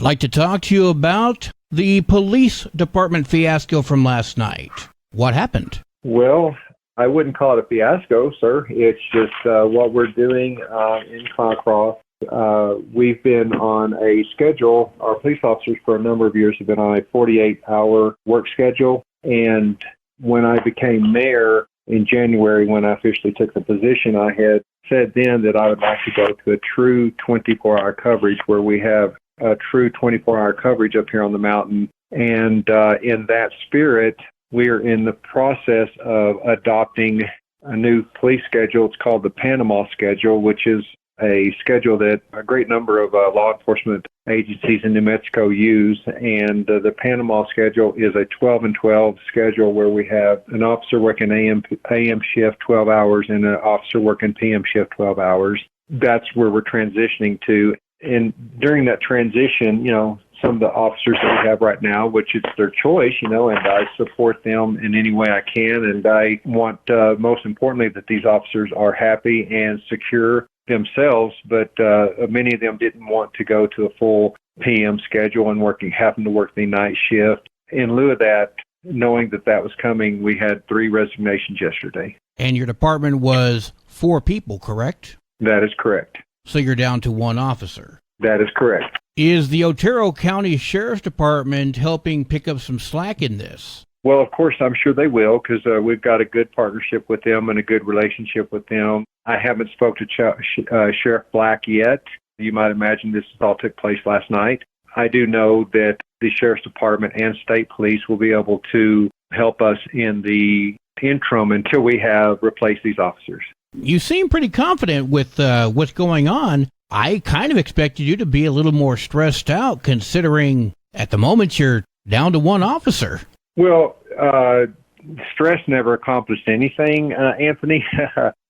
like to talk to you about the police department fiasco from last night. What happened? Well, I wouldn't call it a fiasco, sir. It's just what we're doing in Cloudcroft. We've been on a schedule. Our police officers for a number of years have been on a 48-hour work schedule. And when I became mayor in January, when I officially took the position, I had said then that I would like to go to a true 24-hour coverage where we have a true 24-hour coverage up here on the mountain. And in that spirit, we're in the process of adopting a new police schedule. It's called the Panama schedule, which is a schedule that a great number of law enforcement agencies in New Mexico use. And the Panama schedule is a 12 and 12 schedule where we have an officer working AM shift 12 hours and an officer working PM shift 12 hours. That's where we're transitioning to. And during that transition, some of the officers that we have right now, which is their choice, and I support them in any way I can. And I want, most importantly, that these officers are happy and secure themselves, but many of them didn't want to go to a full PM schedule and having to work the night shift. In lieu of that, knowing that was coming, we had 3 resignations yesterday. And your department was 4 people, correct? That is correct. So you're down to 1 officer. That is correct. Is the Otero County Sheriff's Department helping pick up some slack in this? Well, of course, I'm sure they will, because we've got a good partnership with them and a good relationship with them. I haven't spoke to Sheriff Black yet. You might imagine this all took place last night. I do know that the Sheriff's Department and state police will be able to help us in the interim until we have replaced these officers. You seem pretty confident with what's going on. I kind of expected you to be a little more stressed out, considering at the moment you're down to 1 officer. Well, stress never accomplished anything, Anthony.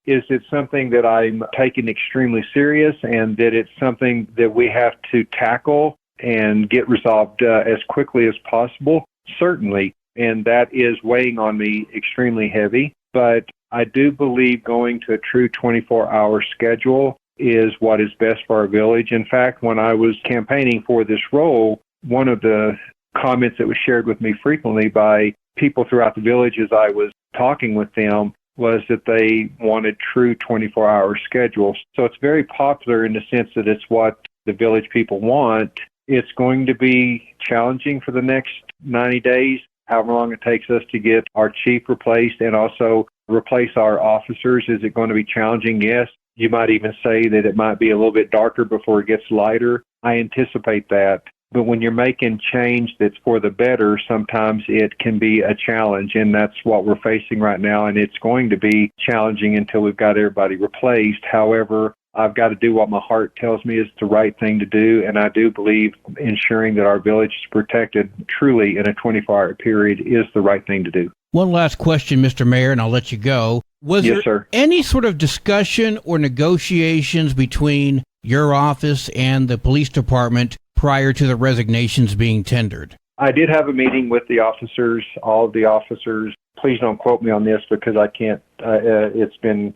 Is it something that I'm taking extremely serious, and that it's something that we have to tackle and get resolved as quickly as possible? Certainly, and that is weighing on me extremely heavy. But I do believe going to a true 24-hour schedule is what is best for our village. In fact, when I was campaigning for this role, one of the comments that was shared with me frequently by people throughout the village as I was talking with them was that they wanted true 24-hour schedules. So it's very popular in the sense that it's what the village people want. It's going to be challenging for the next 90 days, however long it takes us to get our chief replaced and also replace our officers. Is it going to be challenging? Yes. You might even say that it might be a little bit darker before it gets lighter. I anticipate that. But when you're making change that's for the better, sometimes it can be a challenge, and that's what we're facing right now, and it's going to be challenging until we've got everybody replaced. However, I've got to do what my heart tells me is the right thing to do, and I do believe ensuring that our village is protected truly in a 24-hour period is the right thing to do. One last question, Mr. Mayor, and I'll let you go. Was there any sort of discussion or negotiations between your office and the police department prior to the resignations being tendered? I did have a meeting with the officers, all of the officers. Please don't quote me on this because I can't. It's been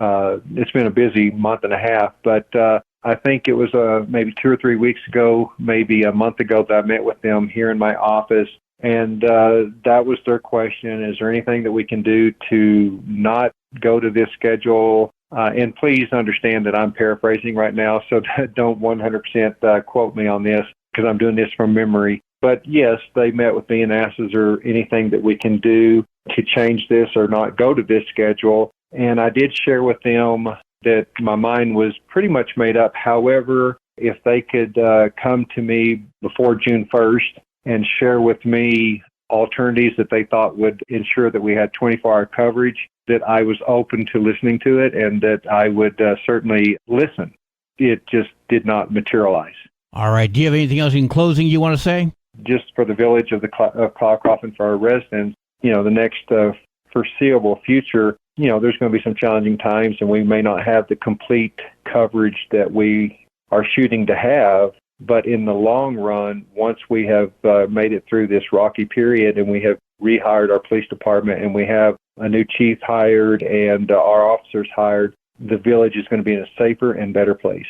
a busy month and a half, but I think it was maybe 2 or 3 weeks ago, maybe a month ago, that I met with them here in my office. And that was their question. Is there anything that we can do to not go to this schedule? And please understand that I'm paraphrasing right now, so don't 100% quote me on this because I'm doing this from memory. But yes, they met with me and asked, is there anything that we can do to change this or not go to this schedule? And I did share with them that my mind was pretty much made up. However, if they could come to me before June 1st and share with me alternatives that they thought would ensure that we had 24-hour coverage, that I was open to listening to it and that I would certainly listen. It just did not materialize. All right. Do you have anything else in closing you want to say? Just for the village of Cloudcroft and for our residents, the next foreseeable future, there's going to be some challenging times and we may not have the complete coverage that we are shooting to have. But in the long run, once we have made it through this rocky period and we have rehired our police department and we have a new chief hired and our officers hired, the village is going to be in a safer and better place.